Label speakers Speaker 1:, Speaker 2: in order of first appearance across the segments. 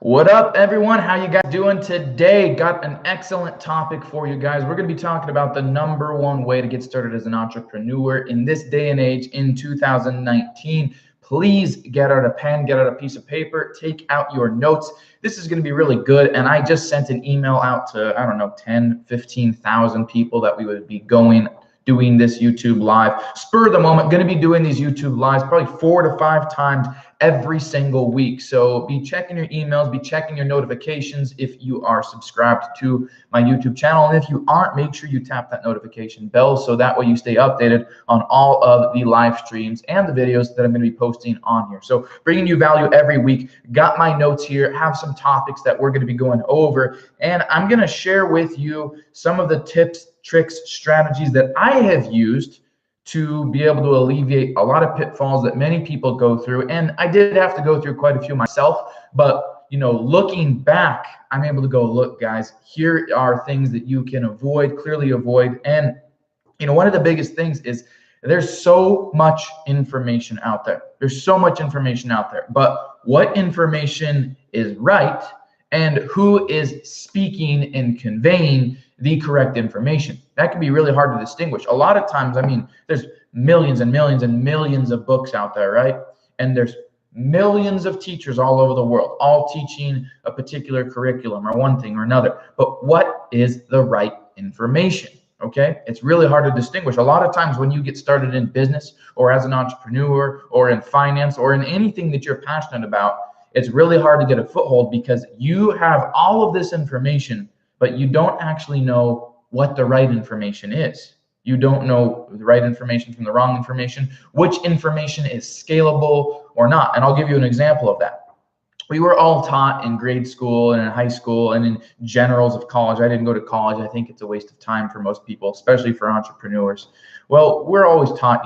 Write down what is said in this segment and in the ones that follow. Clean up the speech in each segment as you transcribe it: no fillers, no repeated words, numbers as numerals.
Speaker 1: What up, everyone? How you guys doing today? Got an excellent topic for you guys. We're going to be talking about the number one way to get started as an entrepreneur in this day and age in 2019. Please get out a pen, get out a piece of paper, take out your notes. This is going to be really good. And I just sent an email out to, 10, 15,000 people that we would be doing this YouTube live. Spur of the moment, going to be doing these YouTube lives probably 4 to 5 times every single week. So be checking your emails, be checking your notifications if you are subscribed to my YouTube channel. And if you aren't, make sure you tap that notification bell so that way you stay updated on all of the live streams and the videos that I'm going to be posting on here. So bringing you value every week. Got my notes here, have some topics that we're going to be going over, and I'm going to share with you some of the tips, tricks, strategies that I have used to be able to alleviate a lot of pitfalls that many people go through. And I did have to go through quite a few myself, but looking back, I'm able to go, look, guys, here are things that you can clearly avoid. And one of the biggest things is there's so much information out there. There's so much information out there, but what information is right and who is speaking and conveying the correct information? That can be really hard to distinguish. A lot of times, there's millions and millions and millions of books out there, right? And there's millions of teachers all over the world, all teaching a particular curriculum or one thing or another. But what is the right information? Okay, it's really hard to distinguish. A lot of times when you get started in business or as an entrepreneur or in finance or in anything that you're passionate about, it's really hard to get a foothold because you have all of this information, but you don't actually know what the right information is. You don't know the right information from the wrong information, which information is scalable or not. And I'll give you an example of that. We were all taught in grade school and in high school and in generals of college. I didn't go to college. I think it's a waste of time for most people, especially for entrepreneurs. Well, we're always taught,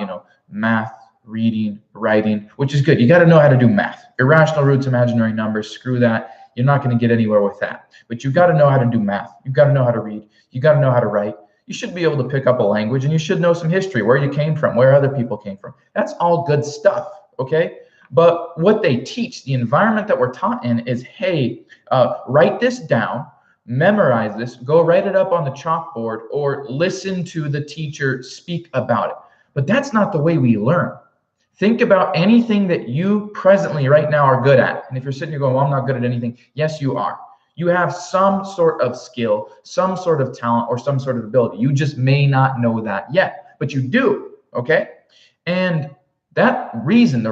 Speaker 1: math, reading, writing, which is good. You got to know how to do math. Irrational roots, imaginary numbers, screw that. You're not going to get anywhere with that. But you've got to know how to do math. You've got to know how to read. You got to know how to write. You should be able to pick up a language, and you should know some history, where you came from, where other people came from. That's all good stuff, okay? But what they teach, the environment that we're taught in is, hey, write this down, memorize this, go write it up on the chalkboard, or listen to the teacher speak about it. But that's not the way we learn. Think about anything that you presently right now are good at. And if you're sitting here going, well, I'm not good at anything. Yes, you are. You have some sort of skill, some sort of talent, or some sort of ability. You just may not know that yet, but you do, okay? And the reason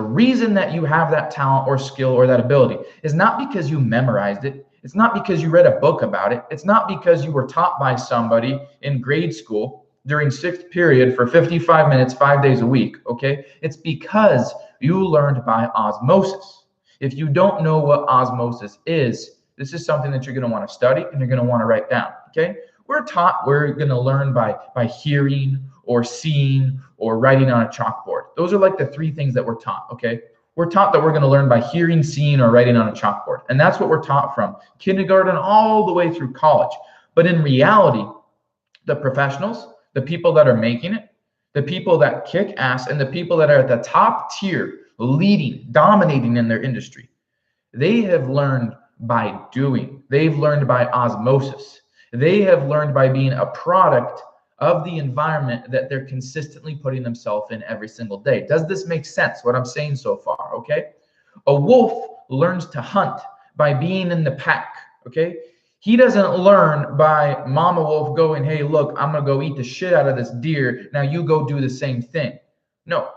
Speaker 1: that you have that talent or skill or that ability is not because you memorized it. It's not because you read a book about it. It's not because you were taught by somebody in grade school during 6th period for 55 minutes, 5 days a week, okay? It's because you learned by osmosis. If you don't know what osmosis is, this is something that you're going to want to study and you're going to want to write down, okay? We're going to learn by hearing or seeing or writing on a chalkboard. Those are like the 3 things that we're taught, okay? We're taught that we're going to learn by hearing, seeing, or writing on a chalkboard. And that's what we're taught from kindergarten all the way through college. But in reality, the professionals, the people that are making it, the people that kick ass, and the people that are at the top tier, leading, dominating in their industry, they have learned by doing. They've learned by osmosis. They have learned by being a product of the environment that they're consistently putting themselves in every single day. Does this make sense, what I'm saying so far, okay? A wolf learns to hunt by being in the pack, okay? He doesn't learn by mama wolf going, hey, look, I'm going to go eat the shit out of this deer. Now you go do the same thing. No,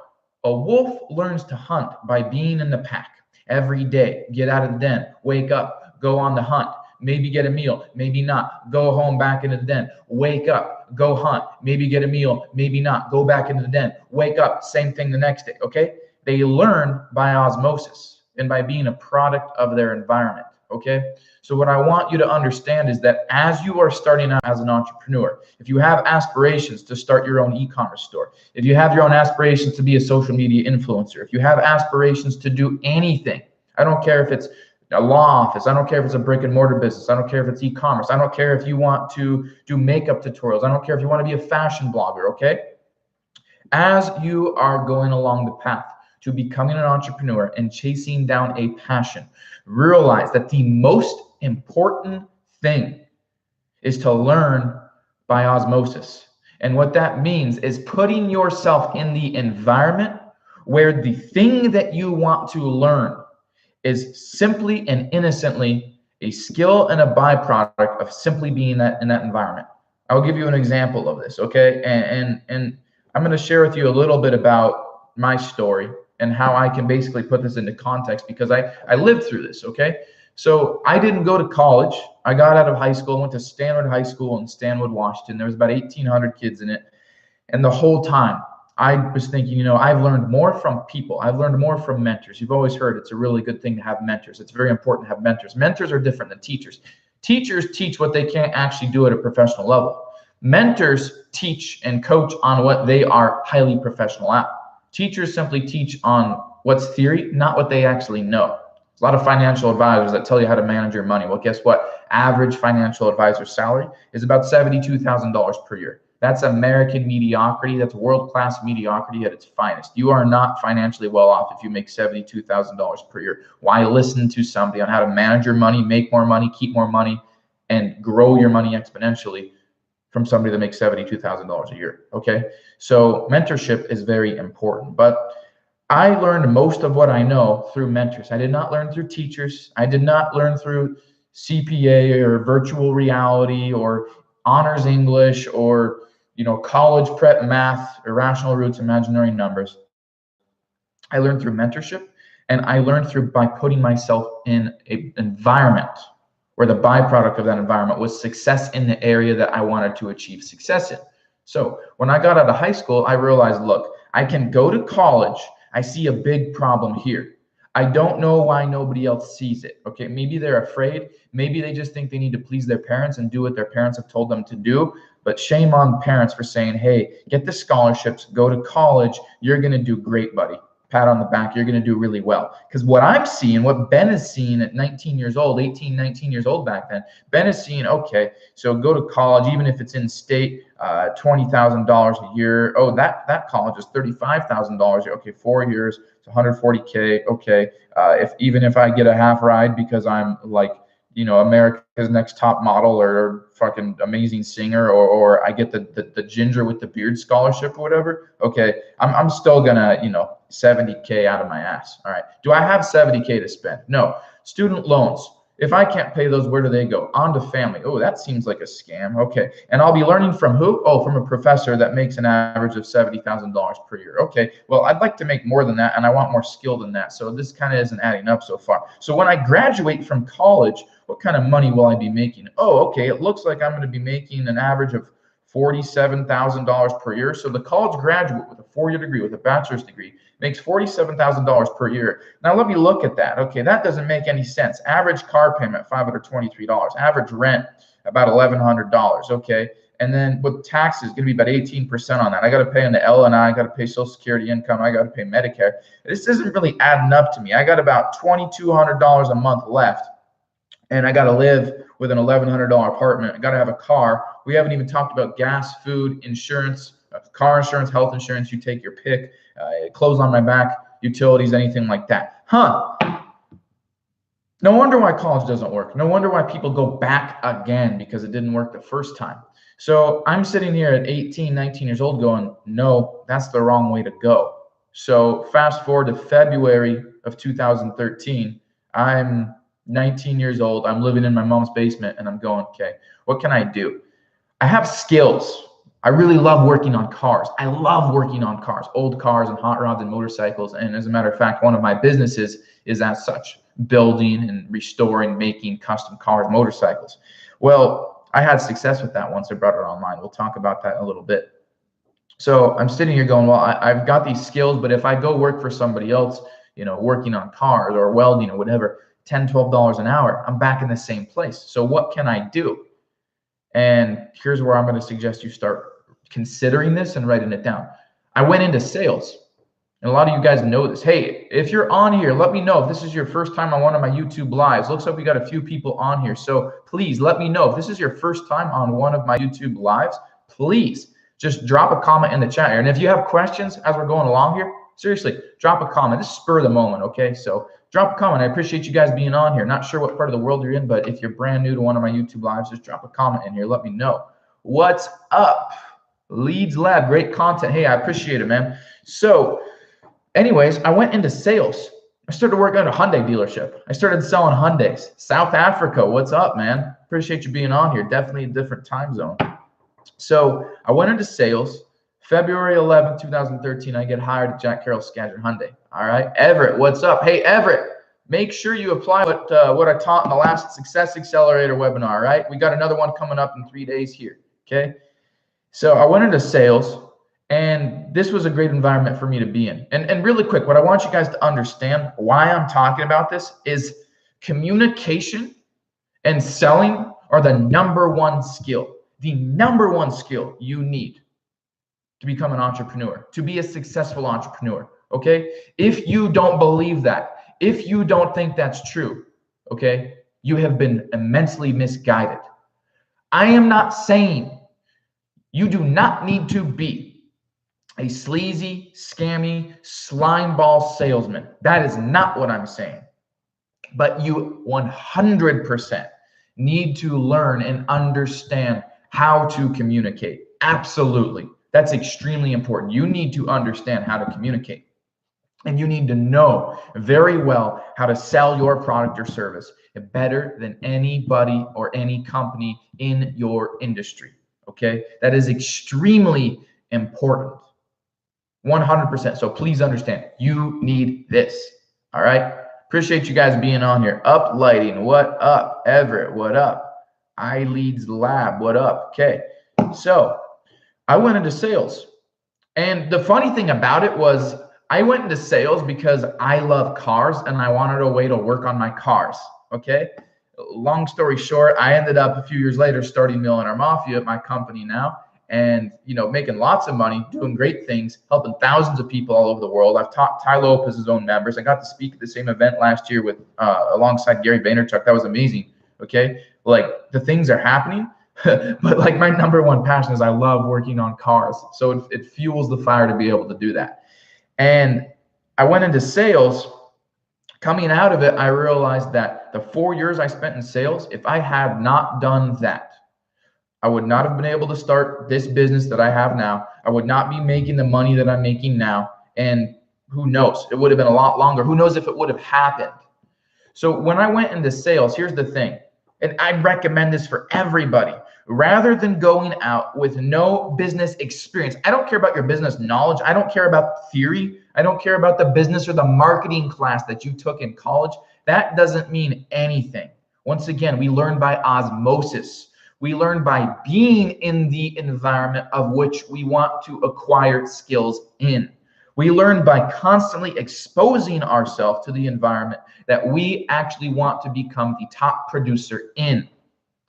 Speaker 1: a wolf learns to hunt by being in the pack every day. Get out of the den, wake up, go on the hunt, maybe get a meal, maybe not, go home back into the den, wake up, go hunt, maybe get a meal, maybe not, go back into the den, wake up, same thing the next day, okay? They learn by osmosis and by being a product of their environment, okay? So what I want you to understand is that as you are starting out as an entrepreneur, if you have aspirations to start your own e-commerce store, if you have your own aspirations to be a social media influencer, if you have aspirations to do anything, I don't care if it's a law office, I don't care if it's a brick and mortar business, I don't care if it's e-commerce, I don't care if you want to do makeup tutorials, I don't care if you want to be a fashion blogger, okay? As you are going along the path to becoming an entrepreneur and chasing down a passion, realize that the most important thing is to learn by osmosis. And what that means is putting yourself in the environment where the thing that you want to learn is simply and innocently a skill and a byproduct of simply being in that environment. I'll give you an example of this, okay? And I'm going to share with you a little bit about my story and how I can basically put this into context, because I lived through this, okay? So I didn't go to college. I got out of high school, went to Stanwood High School in Stanwood, Washington. There was about 1,800 kids in it. And the whole time I was thinking, you know, I've learned more from people. I've learned more from mentors. You've always heard it's a really good thing to have mentors. It's very important to have mentors. Mentors are different than teachers. Teachers teach what they can't actually do at a professional level. Mentors teach and coach on what they are highly professional at. Teachers simply teach on what's theory, not what they actually know. There's a lot of financial advisors that tell you how to manage your money. Well, guess what? Average financial advisor salary is about $72,000 per year. That's American mediocrity. That's world-class mediocrity at its finest. You are not financially well off if you make $72,000 per year. Why listen to somebody on how to manage your money, make more money, keep more money, and grow your money exponentially from somebody that makes $72,000 a year, okay? So mentorship is very important. But I learned most of what I know through mentors. I did not learn through teachers. I did not learn through CPA or virtual reality or honors English or, you know, college prep math, irrational roots, imaginary numbers. I learned through mentorship, and I learned through by putting myself in an environment where the byproduct of that environment was success in the area that I wanted to achieve success in. So when I got out of high school, I realized, look, I can go to college. I see a big problem here. I don't know why nobody else sees it. Okay, maybe they're afraid. Maybe they just think they need to please their parents and do what their parents have told them to do. But shame on parents for saying, hey, get the scholarships, go to college. You're going to do great, buddy. Pat on the back. You're going to do really well. Because what I'm seeing, what Ben is seeing at 19 years old, 18, 19 years old back then, Ben is seeing, okay, so go to college, even if it's in state, $20,000 a year. Oh, that college is $35,000. Okay, 4 years, it's $140K. Okay, even if I get a half ride because I'm like, you know, America's Next Top Model or fucking amazing singer, or I get the ginger with the beard scholarship or whatever. Okay, I'm still gonna, you know, 70K out of my ass. All right. Do I have 70K to spend? No. Student loans. If I can't pay those, where do they go? On to family. Oh, that seems like a scam. Okay. And I'll be learning from who? Oh, from a professor that makes an average of $70,000 per year. Okay. Well, I'd like to make more than that, and I want more skill than that. So this kind of isn't adding up so far. So when I graduate from college, what kind of money will I be making? Oh, okay. It looks like I'm going to be making an average of $47,000 per year. So the college graduate with a 4-year degree, with a bachelor's degree, makes $47,000 per year. Now let me look at that. Okay, that doesn't make any sense. Average car payment, $523. Average rent, about $1,100. Okay, and then with taxes, going to be about 18% on that. I got to pay on the L&I, got to pay Social Security income, I got to pay Medicare. This isn't really adding up to me. I got about $2,200 a month left, and I got to live with an $1,100 apartment. I got to have a car. We haven't even talked about gas, food, insurance, car insurance, health insurance. You take your pick. Clothes on my back, utilities, anything like that. No wonder why college doesn't work. No wonder why people go back again, because it didn't work the first time. So I'm sitting here at 18, 19 years old going, no, that's the wrong way to go. So fast forward to February of 2013, I'm 19 years old. I'm living in my mom's basement, and I'm going, okay, what can I do? I have skills. I really love working on cars. I love working on cars, old cars and hot rods and motorcycles. And as a matter of fact, one of my businesses is as such, building and restoring, making custom cars, motorcycles. Well, I had success with that once I brought it online. We'll talk about that in a little bit. So I'm sitting here going, well, I've got these skills, but if I go work for somebody else, you know, working on cars or welding or whatever, $10, $12 an hour, I'm back in the same place. So what can I do? And here's where I'm going to suggest you start considering this and writing it down. I went into sales, and a lot of you guys know this. Hey, if you're on here, let me know if this is your first time on one of my YouTube lives. Looks like we got a few people on here. So please let me know if this is your first time on one of my YouTube lives. Please just drop a comment in the chat here. And if you have questions as we're going along here, Seriously, drop a comment. This is spur of the moment, okay? So drop a comment. I appreciate you guys being on here. Not sure what part of the world you're in, but if you're brand new to one of my YouTube lives, just drop a comment in here. Let me know. What's up? Leads Lab, great content. Hey, I appreciate it, man. So anyways, I went into sales. I started working at a Hyundai dealership. I started selling Hyundais. South Africa, what's up, man? Appreciate you being on here. Definitely a different time zone. So I went into sales. February 11th, 2013, I get hired at Jack Carroll Skadron Hyundai. All right, Everett, what's up? Hey, Everett, make sure you apply what I taught in the last Success Accelerator webinar, all right? We got another one coming up in 3 days here, okay? So I went into sales, and this was a great environment for me to be in. And really quick, what I want you guys to understand why I'm talking about this is communication and selling are the #1 skill, the #1 skill you need to become an entrepreneur, to be a successful entrepreneur, okay? If you don't believe that, if you don't think that's true, okay, you have been immensely misguided. I am not saying you do not need to be a sleazy, scammy, slimeball salesman. That is not what I'm saying. But you 100% need to learn and understand how to communicate. Absolutely. That's extremely important. You need to understand how to communicate. And you need to know very well how to sell your product or service better than anybody or any company in your industry. Okay? That is extremely important. 100%. So please understand, you need this. All right? Appreciate you guys being on here. Up Lighting, what up? Everett, what up? iLeads Lab, what up? Okay. So I went into sales. And the funny thing about it was I went into sales because I love cars and I wanted a way to work on my cars. Okay. Long story short, I ended up a few years later starting Millionaire Mafia at my company now, and making lots of money, doing great things, helping thousands of people all over the world. I've taught Tai Lopez's own members. I got to speak at the same event last year with alongside Gary Vaynerchuk. That was amazing. Okay. Like the things are happening. But like my #1 passion is I love working on cars. So it fuels the fire to be able to do that. And I went into sales. Coming out of it, I realized that the 4 years I spent in sales, if I had not done that, I would not have been able to start this business that I have now. I would not be making the money that I'm making now. And who knows? It would have been a lot longer. Who knows if it would have happened? So when I went into sales, here's the thing. And I recommend this for everybody. Rather than going out with no business experience, I don't care about your business knowledge. I don't care about theory. I don't care about the business or the marketing class that you took in college. That doesn't mean anything. Once again, we learn by osmosis. We learn by being in the environment of which we want to acquire skills in. We learn by constantly exposing ourselves to the environment that we actually want to become the top producer in.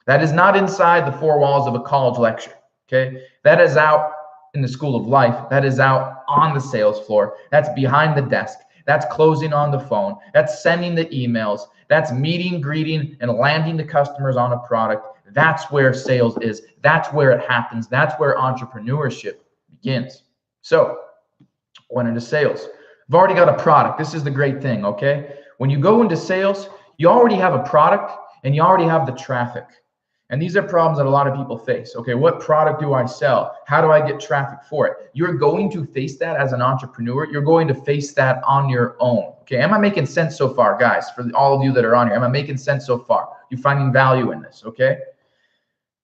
Speaker 1: That is not inside the 4 walls of a college lecture, okay? That is out in the school of life. That is out on the sales floor. That's behind the desk. That's closing on the phone. That's sending the emails. That's meeting, greeting, and landing the customers on a product. That's where sales is. That's where it happens. That's where entrepreneurship begins. So, went into sales. I've already got a product. This is the great thing, okay? When you go into sales, you already have a product and you already have the traffic. And these are problems that a lot of people face. Okay, what product do I sell? How do I get traffic for it? You're going to face that as an entrepreneur. You're going to face that on your own. Okay, am I making sense so far, guys? For all of you that are on here, am I making sense so far? You finding value in this, okay?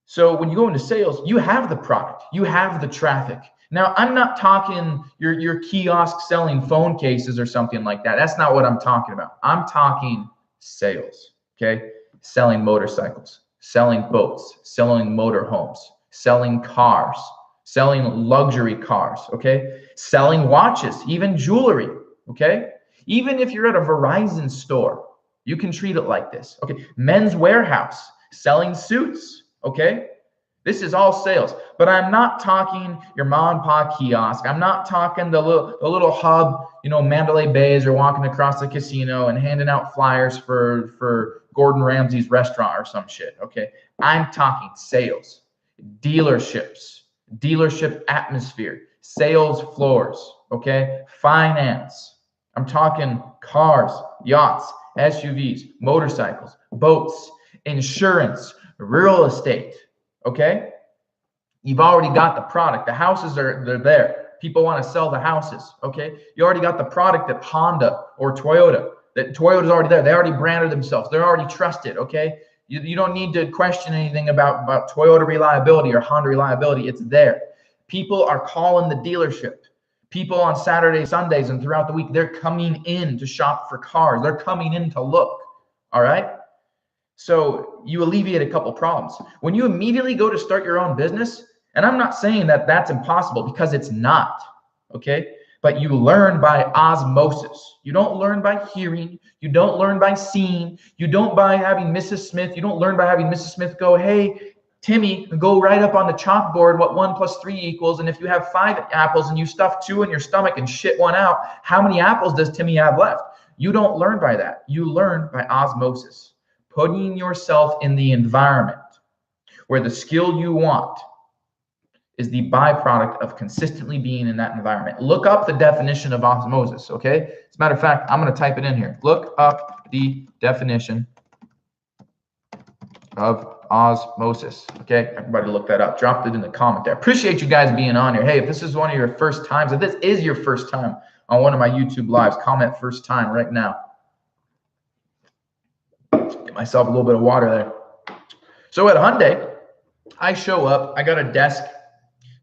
Speaker 1: So when you go into sales, you have the product. You have the traffic. Now, I'm not talking your kiosk selling phone cases or something like that. That's not what I'm talking about. I'm talking sales, okay? Selling motorcycles, selling boats, selling motorhomes, selling cars, selling luxury cars, okay? Selling watches, even jewelry, okay? Even if you're at a Verizon store, you can treat it like this, okay? Men's Warehouse, selling suits, okay? This is all sales, but I'm not talking your mom and pop kiosk. I'm not talking the little hub, Mandalay Bays, or walking across the casino and handing out flyers for Gordon Ramsay's restaurant or some shit, okay? I'm talking sales, dealerships, dealership atmosphere, sales floors, okay? Finance. I'm talking cars, yachts, SUVs, motorcycles, boats, insurance, real estate, okay? You've already got the product. The houses they're there. People want to sell the houses, okay? You already got the product at Honda or Toyota. That Toyota's already there. They already branded themselves. They're already trusted, okay? You don't need to question anything about Toyota reliability or Honda reliability. It's there. People are calling the dealership. People on Saturdays, Sundays, and throughout the week, they're coming in to shop for cars. They're coming in to look, all right? So you alleviate a couple problems. When you immediately go to start your own business, and I'm not saying that that's impossible because it's not, okay? But you learn by osmosis. You don't learn by hearing. You don't learn by seeing. You don't by having Mrs. Smith. You don't learn by having Mrs. Smith go, hey, Timmy, go right up on the chalkboard what 1 + 3 equals. And if you have 5 apples and you stuff 2 in your stomach and shit 1 out, how many apples does Timmy have left? You don't learn by that. You learn by osmosis. Putting yourself in the environment where the skill you want is the byproduct of consistently being in that environment. Look up the definition of osmosis, okay? As a matter of fact, I'm going to type it in here. Look up the definition of osmosis, okay? Everybody look that up. Drop it in the comment there. Appreciate you guys being on here. Hey, if this is one of your first times, if this is your first time on one of my YouTube lives, comment first time right now. Get myself a little bit of water there. So at Hyundai, I show up, I got a desk,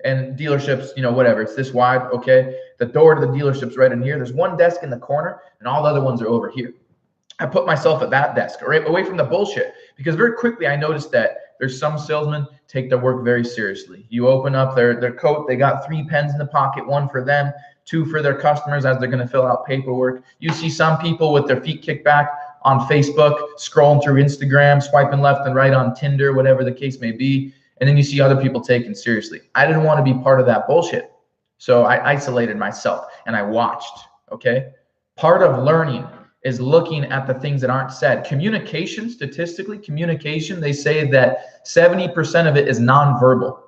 Speaker 1: and dealerships, you know, whatever, it's this wide, okay? The door to the dealership's right in here. There's one desk in the corner, and all the other ones are over here. I put myself at that desk, right, away from the bullshit, because very quickly I noticed that there's some salesmen take their work very seriously. You open up their coat, they got 3 pens in the pocket, 1 for them, 2 for their customers as they're going to fill out paperwork. You see some people with their feet kicked back on Facebook, scrolling through Instagram, swiping left and right on Tinder, whatever the case may be. And then you see other people taken seriously. I didn't want to be part of that bullshit. So I isolated myself and I watched, okay? Part of learning is looking at the things that aren't said. Communication, statistically, communication, they say that 70% of it is nonverbal.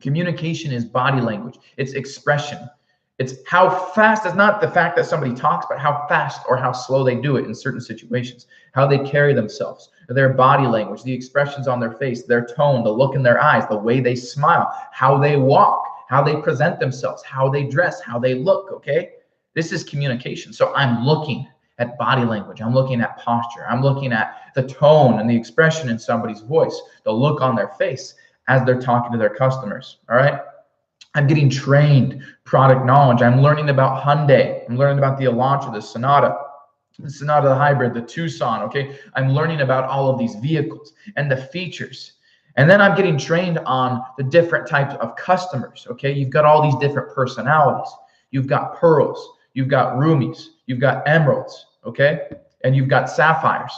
Speaker 1: Communication is body language. It's expression. It's how fast, it's not the fact that somebody talks, but how fast or how slow they do it in certain situations, how they carry themselves, their body language, the expressions on their face, their tone, the look in their eyes, the way they smile, how they walk, how they present themselves, how they dress, how they look, okay? This is communication. So I'm looking at body language. I'm looking at posture. I'm looking at the tone and the expression in somebody's voice, the look on their face as they're talking to their customers, all right? I'm getting trained product knowledge. I'm learning about Hyundai. I'm learning about the Elantra, the Sonata, the Hybrid, the Tucson, okay? I'm learning about all of these vehicles and the features. And then I'm getting trained on the different types of customers, okay? You've got all these different personalities. You've got pearls, you've got rubies, you've got emeralds, okay? And you've got sapphires.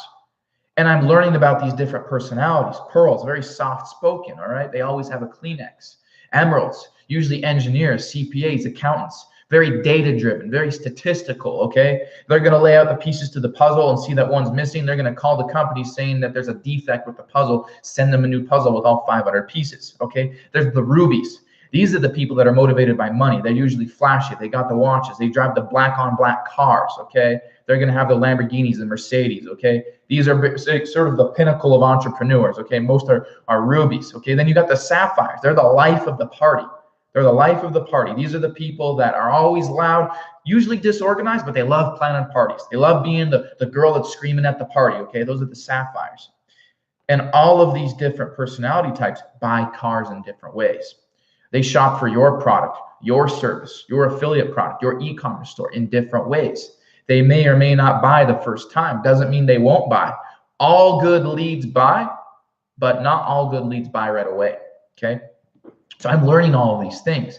Speaker 1: And I'm learning about these different personalities. Pearls, very soft-spoken, all right? They always have a Kleenex. Emeralds, usually engineers, CPAs, accountants, very data-driven, very statistical, okay? They're going to lay out the pieces to the puzzle and see that one's missing. They're going to call the company saying that there's a defect with the puzzle, send them a new puzzle with all 500 pieces, okay? There's the rubies. These are the people that are motivated by money. They're usually flashy. They got the watches. They drive the black-on-black cars, okay? They're going to have the Lamborghinis and Mercedes, okay? These are sort of the pinnacle of entrepreneurs, okay? Most are rubies, okay? Then you got the sapphires. They're the life of the party. They're the life of the party. These are the people that are always loud, usually disorganized, but they love planning parties. They love being the girl that's screaming at the party, okay? Those are the sapphires. And all of these different personality types buy cars in different ways. They shop for your product, your service, your affiliate product, your e-commerce store in different ways. They may or may not buy the first time. Doesn't mean they won't buy. All good leads buy, but not all good leads buy right away, okay? So I'm learning all of these things.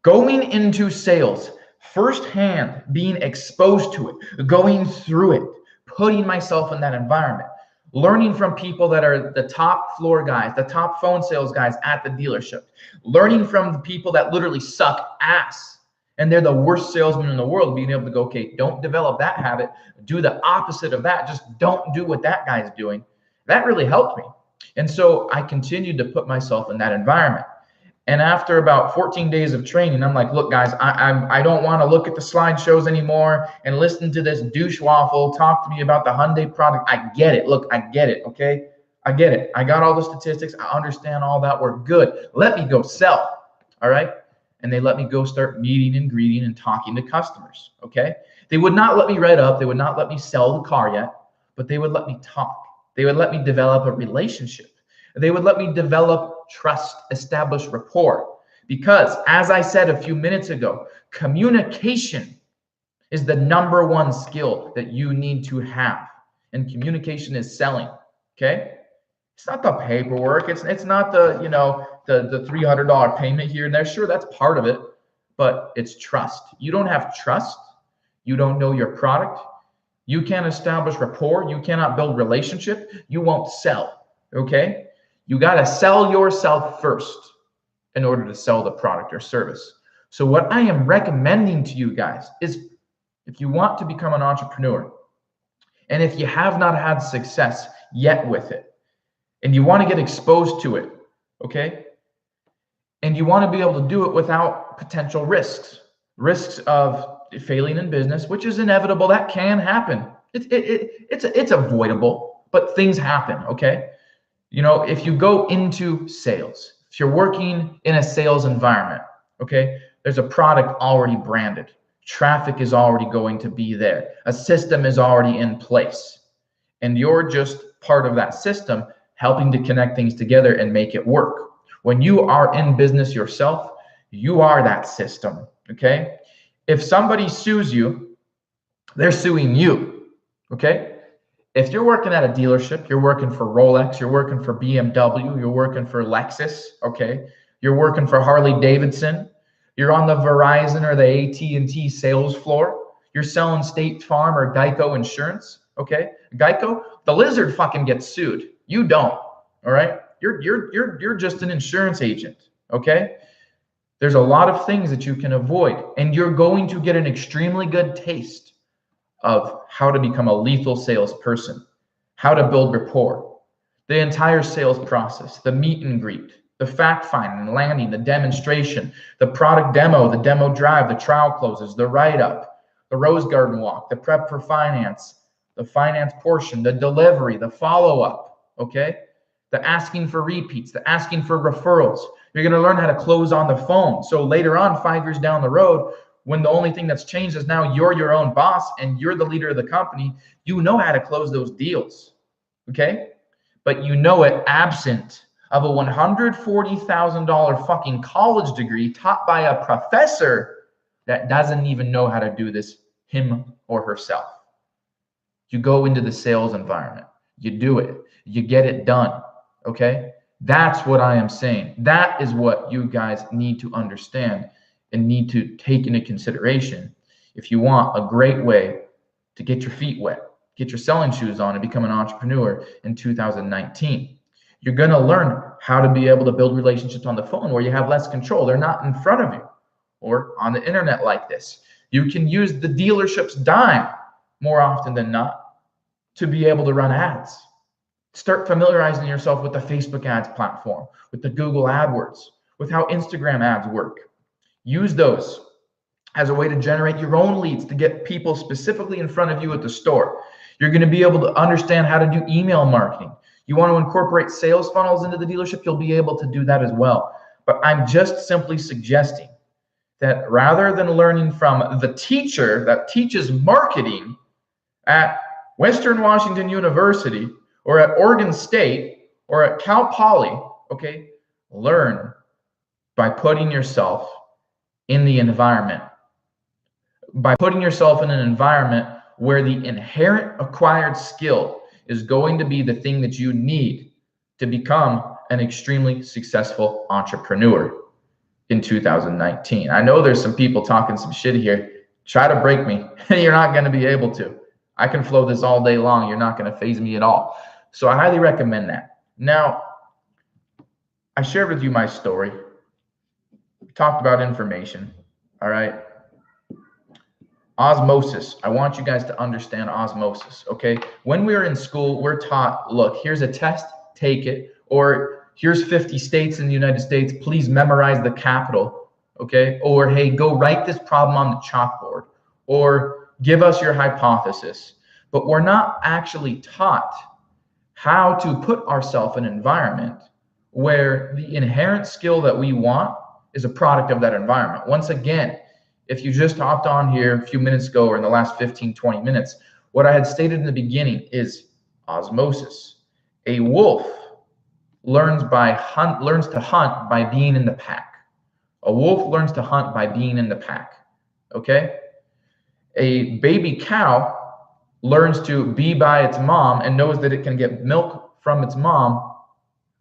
Speaker 1: Going into sales, firsthand, being exposed to it, going through it, putting myself in that environment, learning from people that are the top floor guys, the top phone sales guys at the dealership, learning from the people that literally suck ass and they're the worst salesman in the world, being able to go, okay, don't develop that habit, do the opposite of that, just don't do what that guy's doing. That really helped me. And so I continued to put myself in that environment. And after about 14 days of training, I'm like, look, guys, I don't want to look at the slideshows anymore and listen to this douche waffle talk to me about the Hyundai product. I get it. Look, I get it. Okay. I get it. I got all the statistics. I understand all that. We're good. Let me go sell. All right. And they let me go start meeting and greeting and talking to customers. Okay. They would not let me write up. They would not let me sell the car yet, but they would let me talk. They would let me develop a relationship. They would let me develop trust, establish rapport. Because as I said a few minutes ago, communication is the #1 skill that you need to have. And communication is selling. Okay? It's not the paperwork. It's not the, the $300 payment here and there. Sure, that's part of it, but it's trust. You don't have trust. You don't know your product. You can't establish rapport. You cannot build relationship. You won't sell. Okay? You got to sell yourself first in order to sell the product or service. So what I am recommending to you guys is, if you want to become an entrepreneur, and if you have not had success yet with it, and you want to get exposed to it, okay? And you want to be able to do it without potential risks of failing in business, which is inevitable. That can happen. It's avoidable, but things happen, okay? If you go into sales, if you're working in a sales environment, okay, there's a product already branded. Traffic is already going to be there. A system is already in place. And you're just part of that system, helping to connect things together and make it work. When you are in business yourself, you are that system, okay? If somebody sues you, they're suing you, okay? If you're working at a dealership, you're working for Rolex, you're working for BMW, you're working for Lexus, okay? You're working for Harley Davidson, you're on the Verizon or the AT&T sales floor, you're selling State Farm or Geico insurance, okay? Geico, the lizard fucking gets sued. You don't, all right? You're just an insurance agent, okay? There's a lot of things that you can avoid, and you're going to get an extremely good taste of how to become a lethal salesperson, how to build rapport, the entire sales process, the meet and greet, the fact finding and landing, the demonstration, the product demo, the demo drive, the trial closes, the write-up, the rose garden walk, the prep for finance, the finance portion, the delivery, the follow-up, okay? The asking for repeats, the asking for referrals. You're going to learn how to close on the phone. So later on, 5 years down the road, when the only thing that's changed is now you're your own boss and you're the leader of the company, you know how to close those deals, okay? But you know it absent of a $140,000 fucking college degree taught by a professor that doesn't even know how to do this, him or herself. You go into the sales environment, you do it, you get it done, okay? That's what I am saying. That is what you guys need to understand and need to take into consideration if you want a great way to get your feet wet, get your selling shoes on, and become an entrepreneur in 2019. You're going to learn how to be able to build relationships on the phone where you have less control. They're not in front of you, or on the internet like this. You can use the dealership's dime more often than not to be able to run ads. Start familiarizing yourself with the Facebook ads platform, with the Google AdWords, with how Instagram ads work. Use those as a way to generate your own leads, to get people specifically in front of you at the store. You're going to be able to understand how to do email marketing. You want to incorporate sales funnels into the dealership, you'll be able to do that as well. But I'm just simply suggesting that rather than learning from the teacher that teaches marketing at Western Washington University or at Oregon State or at Cal Poly, okay, learn by putting yourself in the environment, by putting yourself in an environment where the inherent acquired skill is going to be the thing that you need to become an extremely successful entrepreneur in 2019. I know there's some people talking some shit here. Try to break me. You're not going to be able to. I can flow this all day long. You're not going to faze me at all. So I highly recommend that. Now, I shared with you my story. We talked about information. All right. Osmosis. I want you guys to understand osmosis, okay? When we're in school, we're taught, look, here's a test, take it, or here's 50 states in the United States, please memorize the capital, okay? Or hey, go write this problem on the chalkboard, or give us your hypothesis. But we're not actually taught how to put ourselves in an environment where the inherent skill that we want is a product of that environment. Once again, if you just hopped on here a few minutes ago or in the last 15, 20 minutes, what I had stated in the beginning is osmosis. A wolf learns to hunt by being in the pack. A wolf learns to hunt by being in the pack, okay? A baby cow learns to be by its mom and knows that it can get milk from its mom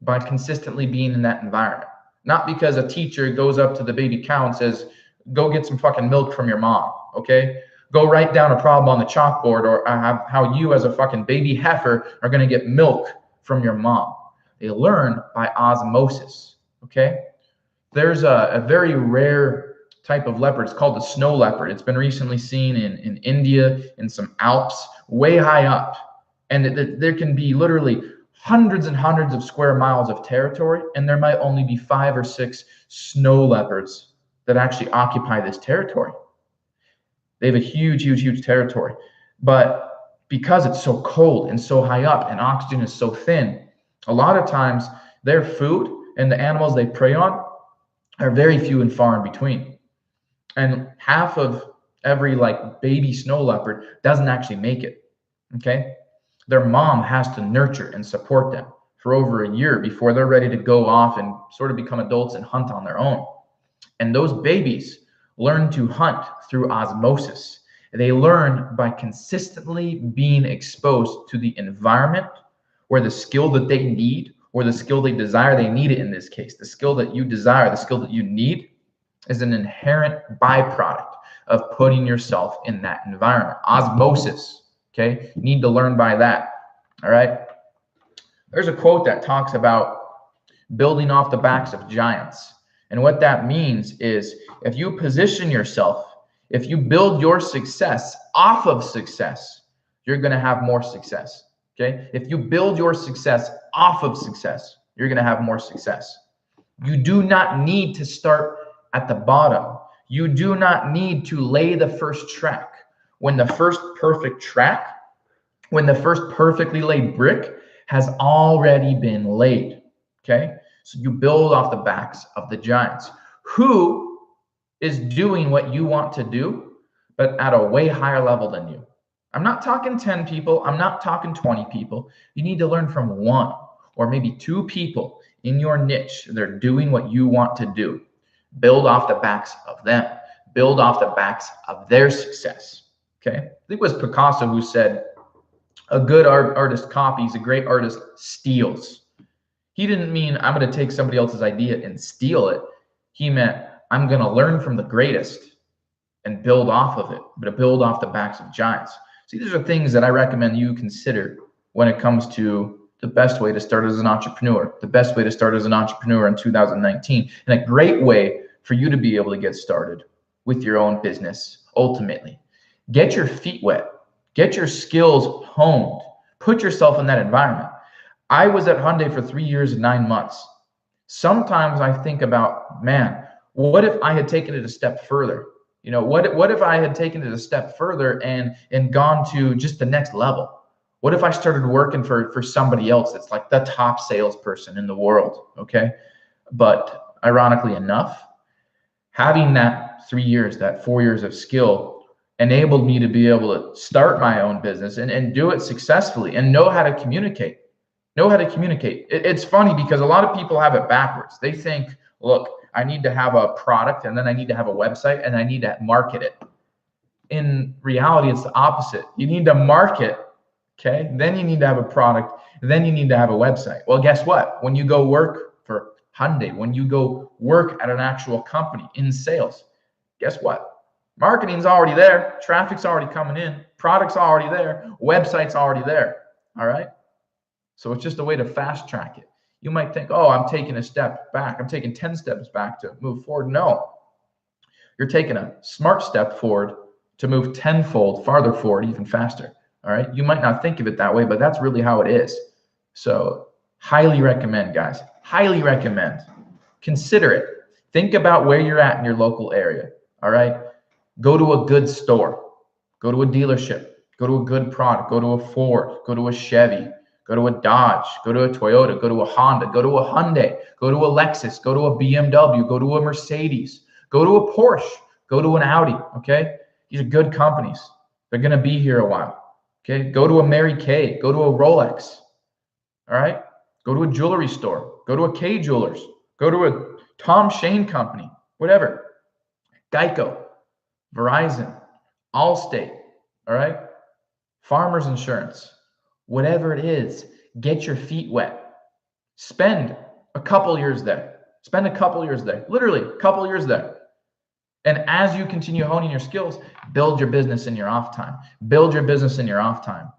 Speaker 1: by consistently being in that environment. Not because a teacher goes up to the baby cow and says, go get some fucking milk from your mom, okay? Go write down a problem on the chalkboard, or how you as a fucking baby heifer are gonna get milk from your mom. They learn by osmosis, okay? There's a very rare type of leopard. It's called the snow leopard. It's been recently seen in India, in some Alps, way high up. And there can be literally hundreds and hundreds of square miles of territory, and there might only be 5 or 6 snow leopards that actually occupy this territory. They have a huge, huge, huge territory. But because it's so cold and so high up and oxygen is so thin, a lot of times their food and the animals they prey on are very few and far in between. And half of every like baby snow leopard doesn't actually make it, okay? Their mom has to nurture and support them for over a year before they're ready to go off and sort of become adults and hunt on their own. And those babies learn to hunt through osmosis. They learn by consistently being exposed to the environment where the skill that they need, or the skill they desire, they need it in this case. The skill that you desire, the skill that you need, is an inherent byproduct of putting yourself in that environment. Osmosis, okay? You need to learn by that, all right? There's a quote that talks about building off the backs of giants. And what that means is if you position yourself, if you build your success off of success, you're going to have more success, okay? If you build your success off of success, you're going to have more success. You do not need to start at the bottom. You do not need to lay the first track. When the first perfect track, when the first perfectly laid brick has already been laid, okay? So you build off the backs of the giants. Who is doing what you want to do, but at a way higher level than you? I'm not talking 10 people. I'm not talking 20 people. You need to learn from 1 or maybe 2 people in your niche. They're doing what you want to do. Build off the backs of them. Build off the backs of their success, okay? I think it was Picasso who said, a good artist copies, a great artist steals. He didn't mean I'm going to take somebody else's idea and steal it. He meant I'm going to learn from the greatest and build off of it, but to build off the backs of giants. See, these are things that I recommend you consider when it comes to the best way to start as an entrepreneur, the best way to start as an entrepreneur in 2019, and a great way for you to be able to get started with your own business. Ultimately, get your feet wet, get your skills honed, put yourself in that environment. I was at Hyundai for 3 years and 9 months. Sometimes I think about, man, what if I had taken it a step further? You know, what if I had taken it a step further and gone to just the next level? What if I started working for somebody else that's like the top salesperson in the world, okay? But ironically enough, having that 3 years, that 4 years of skill enabled me to be able to start my own business and do it successfully and know how to communicate. It's funny because a lot of people have it backwards. They think, look, I need to have a product and then I need to have a website and I need to market it. In reality, it's the opposite. You need to market, okay? Then you need to have a product, then you need to have a website. Well, guess what? When you go work for Hyundai, when you go work at an actual company in sales, guess what? Marketing's already there, traffic's already coming in, product's already there, website's already there, all right? So it's just a way to fast track it. You might think, oh, I'm taking a step back. I'm taking 10 steps back to move forward. No, you're taking a smart step forward to move tenfold farther forward, even faster. All right. You might not think of it that way, but that's really how it is. So highly recommend, guys. Highly recommend. Consider it. Think about where you're at in your local area. All right. Go to a good store. Go to a dealership. Go to a good product. Go to a Ford. Go to a Chevy. Go to a Dodge. Go to a Toyota. Go to a Honda. Go to a Hyundai. Go to a Lexus. Go to a BMW. Go to a Mercedes. Go to a Porsche. Go to an Audi. Okay. These are good companies. They're going to be here a while. Okay. Go to a Mary Kay. Go to a Rolex. All right. Go to a jewelry store. Go to a K Jewelers. Go to a Tom Shane company. Whatever. Geico. Verizon. Allstate. All right. Farmers Insurance. Whatever it is, get your feet wet. Spend a couple years there. Spend a couple years there. Literally, a couple years there. And as you continue honing your skills, build your business in your off time. Build your business in your off time.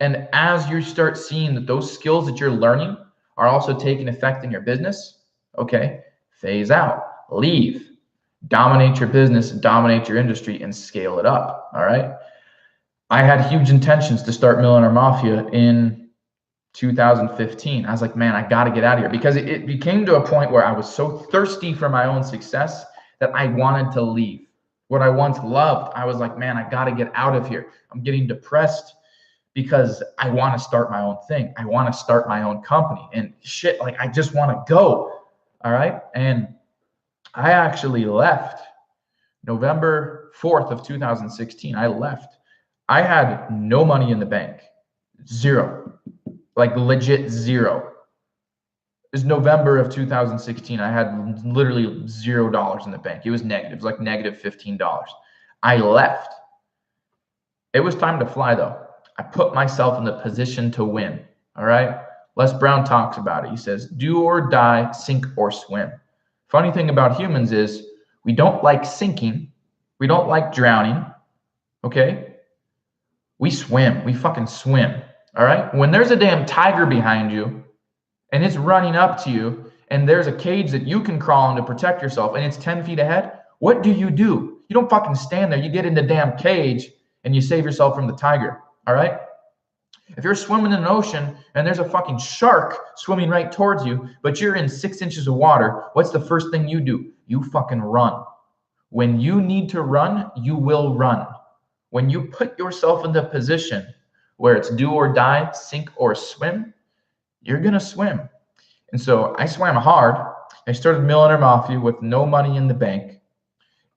Speaker 1: And as you start seeing that those skills that you're learning are also taking effect in your business, okay, phase out, leave, dominate your business, dominate your industry, and scale it up. All right. I had huge intentions to start Millionaire Mafia in 2015. I was like, man, I got to get out of here, because it became to a point where I was so thirsty for my own success that I wanted to leave. What I once loved, I was like, man, I got to get out of here. I'm getting depressed because I want to start my own thing. I want to start my own company and shit. Like, I just want to go. All right. And I actually left November 4th of 2016. I left. I had no money in the bank, zero, like legit zero. It was November of 2016. I had literally $0 in the bank. It was negative. It was like negative $15. I left. It was time to fly though. I put myself in the position to win. All right. Les Brown talks about it. He says, do or die, sink or swim. Funny thing about humans is we don't like sinking. We don't like drowning. Okay. We swim. We fucking swim. All right. When there's a damn tiger behind you and it's running up to you and there's a cage that you can crawl in to protect yourself and it's 10 feet ahead, what do? You don't fucking stand there. You get in the damn cage and you save yourself from the tiger. All right. If you're swimming in an ocean and there's a fucking shark swimming right towards you, but you're in 6 inches of water, what's the first thing you do? You fucking run. When you need to run, you will run. When you put yourself in the position where it's do or die, sink or swim, you're going to swim. And so I swam hard. I started Millionaire Mafia with no money in the bank.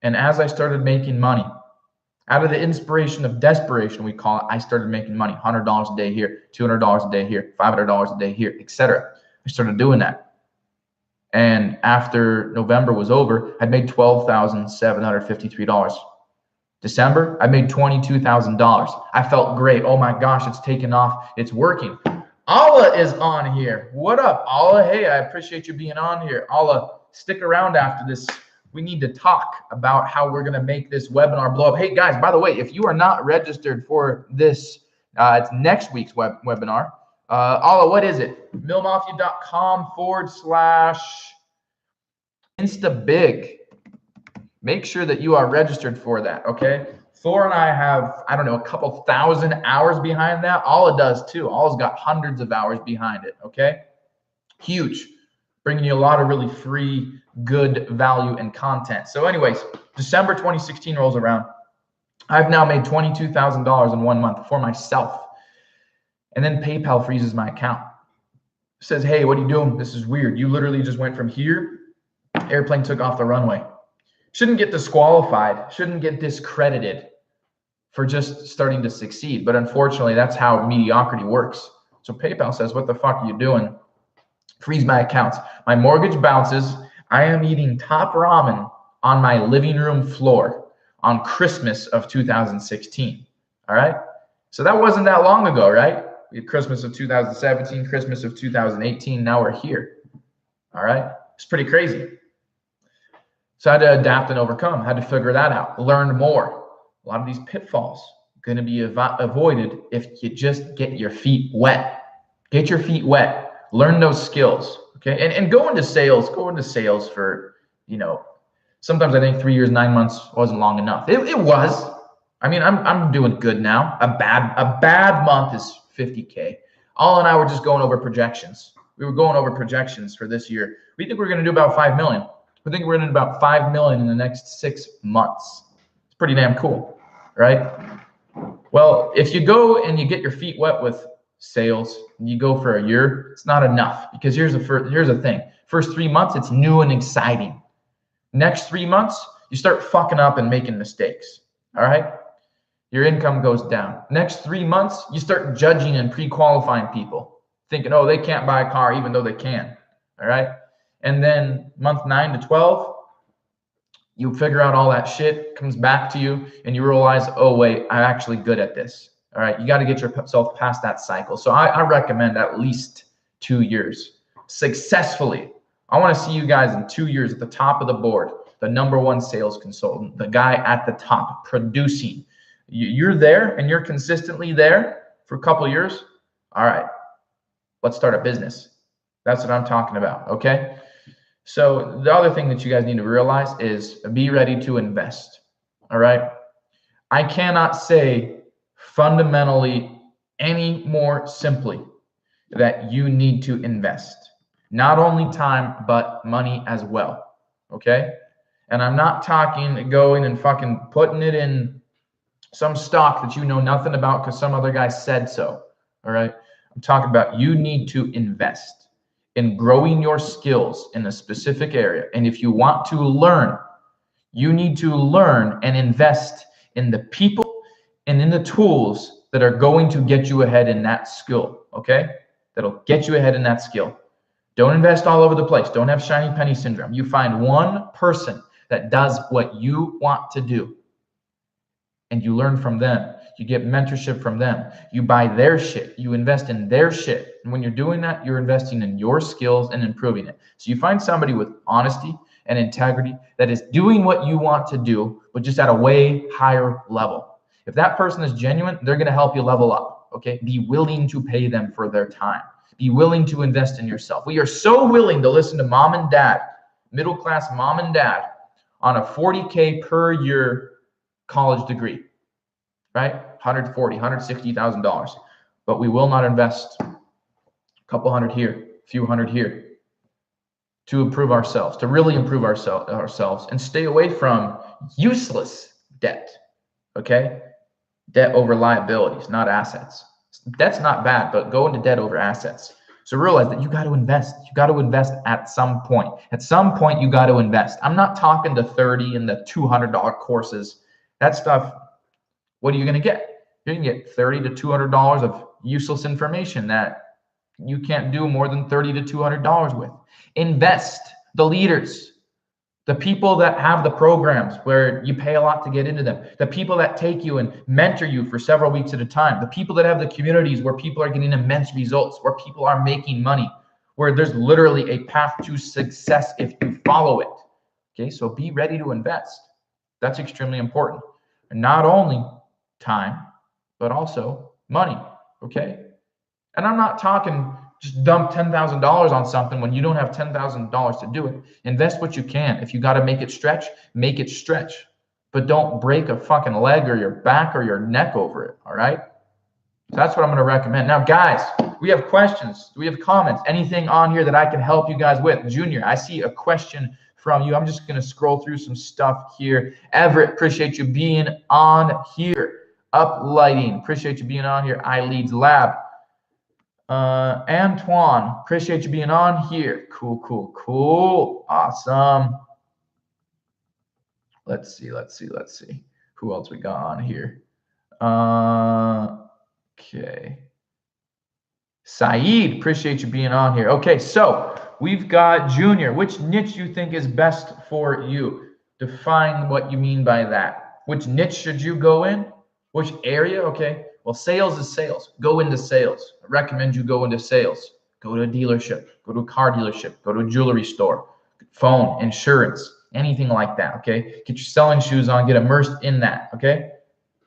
Speaker 1: And as I started making money, out of the inspiration of desperation, we call it, I started making money. $100 a day here, $200 a day here, $500 a day here, etc. I started doing that. And after November was over, I'd made $12,753. December, I made $22,000. I felt great. Oh my gosh, it's taken off. It's working. Allah is on here. What up, Allah? Hey, I appreciate you being on here. Allah, stick around after this. We need to talk about how we're going to make this webinar blow up. Hey guys, by the way, if you are not registered for this, it's next week's webinar. Allah, what is it? millmafia.com/instabig. Make sure that you are registered for that, okay? Thor and I have, I don't know, a couple thousand hours behind that. Allah does too. Allah's got hundreds of hours behind it, okay? Huge. Bringing you a lot of really free, good value and content. So anyways, December 2016 rolls around. I've now made $22,000 in 1 month for myself. And then PayPal freezes my account. Says, hey, what are you doing? This is weird. You literally just went from here. Airplane took off the runway. Shouldn't get disqualified, shouldn't get discredited for just starting to succeed. But unfortunately, that's how mediocrity works. So PayPal says, what the fuck are you doing? Freeze my accounts. My mortgage bounces. I am eating top ramen on my living room floor on Christmas of 2016. All right. So that wasn't that long ago, right? We had Christmas of 2017, Christmas of 2018. Now we're here. All right. It's pretty crazy. So I had to adapt and overcome, had to figure that out, learn more. A lot of these pitfalls going to be avoided if you just get your feet wet. Get your feet wet, learn those skills, okay? And go into sales for, sometimes I think 3 years, 9 months wasn't long enough. It was. I mean, I'm doing good now. A bad month is 50K. All and I were just going over projections. we were going over projections for this year. We think we're going to do about 5 million. We think we're going to do about 5 million in the next 6 months. It's pretty damn cool, right? Well, if you go and you get your feet wet with sales, and you go for a year, it's not enough, because here's the thing. First 3 months, it's new and exciting. Next 3 months, you start fucking up and making mistakes. All right? Your income goes down. Next 3 months, you start judging and pre-qualifying people, thinking, oh, they can't buy a car even though they can. All right? And then month 9 to 12, you figure out all that shit, comes back to you, and you realize, oh, wait, I'm actually good at this. All right? You got to get yourself past that cycle. So I recommend at least 2 years successfully. I want to see you guys in 2 years at the top of the board, the #1 sales consultant, the guy at the top producing. You're there and you're consistently there for a couple of years. All right, let's start a business. That's what I'm talking about, okay? So the other thing that you guys need to realize is be ready to invest, all right? I cannot say fundamentally any more simply that you need to invest. Not only time, but money as well, okay? And I'm not talking going and fucking putting it in some stock that you know nothing about because some other guy said so, all right? I'm talking about you need to invest in growing your skills in a specific area. And if you want to learn, you need to learn and invest in the people and in the tools that are going to get you ahead in that skill, okay? That'll get you ahead in that skill. Don't invest all over the place. Don't have shiny penny syndrome. You find one person that does what you want to do, and you learn from them. You get mentorship from them. You buy their shit. You invest in their shit. And when you're doing that, you're investing in your skills and improving it. So you find somebody with honesty and integrity that is doing what you want to do, but just at a way higher level. If that person is genuine, they're going to help you level up, okay? Be willing to pay them for their time. Be willing to invest in yourself. We are so willing to listen to mom and dad, middle-class mom and dad, on a $40K per year college degree, right? $140,000, $160,000. But we will not invest a couple hundred here, a few hundred here to improve ourselves, to really improve ourselves and stay away from useless debt, okay? Debt over liabilities, not assets. Debt's not bad, but go into debt over assets. So realize that you got to invest. You got to invest at some point. At some point, you got to invest. I'm not talking the $30 and the $200 courses. That stuff, what are you going to get? You're going to get $30 to $200 of useless information that you can't do more than $30 to $200 with. Invest. The leaders, the people that have the programs where you pay a lot to get into them, the people that take you and mentor you for several weeks at a time, the people that have the communities where people are getting immense results, where people are making money, where there's literally a path to success if you follow it. Okay, so be ready to invest. That's extremely important. And not only time, but also money, okay? And I'm not talking just dump $10,000 on something when you don't have $10,000 to do it. Invest what you can. If you got to make it stretch, make it stretch. But don't break a fucking leg or your back or your neck over it, all right? So that's what I'm going to recommend. Now, guys, we have questions. We have comments. Anything on here that I can help you guys with? Junior, I see a question from you. I'm just going to scroll through some stuff here. Everett, appreciate you being on here. Uplighting, appreciate you being on here. iLeads Lab. Antoine, appreciate you being on here. Cool. Awesome. Let's see. Who else we got on here? Okay. Saeed, appreciate you being on here. Okay, so we've got Junior. Which niche you think is best for you? Define what you mean by that. Which niche should you go in? Which area? Okay. Well, sales is sales. Go into sales. I recommend you go into sales. Go to a dealership. Go to a car dealership. Go to a jewelry store. Phone, insurance, anything like that, okay? Get your selling shoes on. Get immersed in that, okay?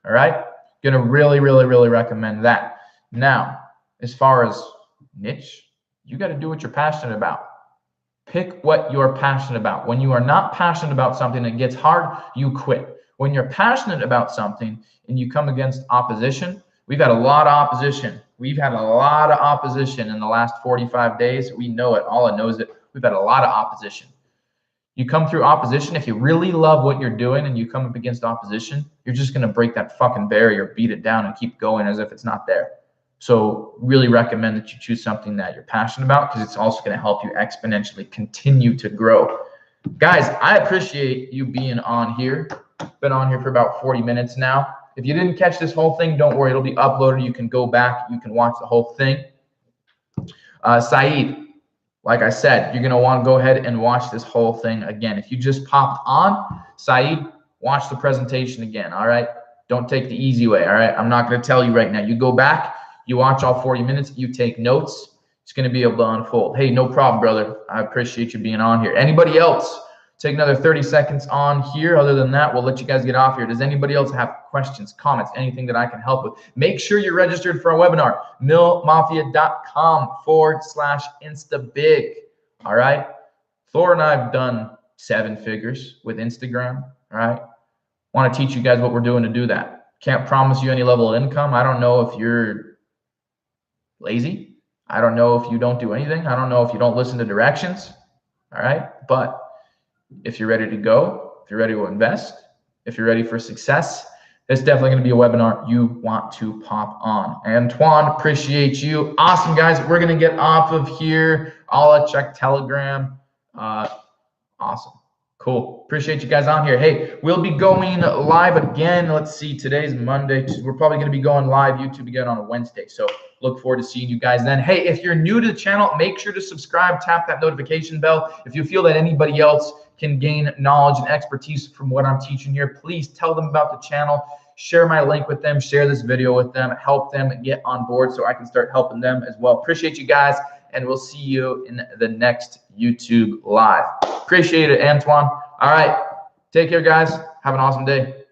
Speaker 1: All right? Gonna really recommend that. Now, as far as niche, you got to do what you're passionate about. Pick what you're passionate about. When you are not passionate about something, it gets hard, you quit. When you're passionate about something and you come against opposition, we've had a lot of opposition We've had a lot of opposition in the last 45 days. We know it. Allah knows it. We've had a lot of opposition. You come through opposition, if you really love what you're doing and you come up against opposition, you're just going to break that fucking barrier, beat it down, and keep going as if it's not there. So really recommend that you choose something that you're passionate about, because it's also going to help you exponentially continue to grow. Guys, I appreciate you being on here. Been on here for about 40 minutes now. If you didn't catch this whole thing, don't worry. It'll be uploaded. You can go back. You can watch the whole thing. Saeed, like I said, you're going to want to go ahead and watch this whole thing again. If you just popped on, Saeed, watch the presentation again, all right? Don't take the easy way, all right? I'm not going to tell you right now. You go back, you watch all 40 minutes, you take notes. It's going to be able to unfold. Hey, no problem, brother. I appreciate you being on here. Anybody else? Take another 30 seconds on here. Other than that, we'll let you guys get off here. Does anybody else have questions, comments, anything that I can help with? Make sure you're registered for our webinar, millmafia.com/instabig. All right. Thor and I have done 7 figures with Instagram. All right. Want to teach you guys what we're doing to do that. Can't promise you any level of income. I don't know if you're lazy. I don't know if you don't do anything. I don't know if you don't listen to directions. All right. But if you're ready to go, if you're ready to invest, if you're ready for success, it's definitely going to be a webinar you want to pop on. Antoine, appreciate you. Awesome, guys. We're going to get off of here. I'll check Telegram. Awesome. Cool. Appreciate you guys on here. Hey, we'll be going live again. Let's see. Today's Monday. We're probably going to be going live YouTube again on a Wednesday. So look forward to seeing you guys then. Hey, if you're new to the channel, make sure to subscribe. Tap that notification bell. If you feel that anybody else can gain knowledge and expertise from what I'm teaching here, please tell them about the channel. Share my link with them. Share this video with them. Help them get on board so I can start helping them as well. Appreciate you guys, and we'll see you in the next YouTube live. Appreciate it, Antoine. All right. Take care, guys. Have an awesome day.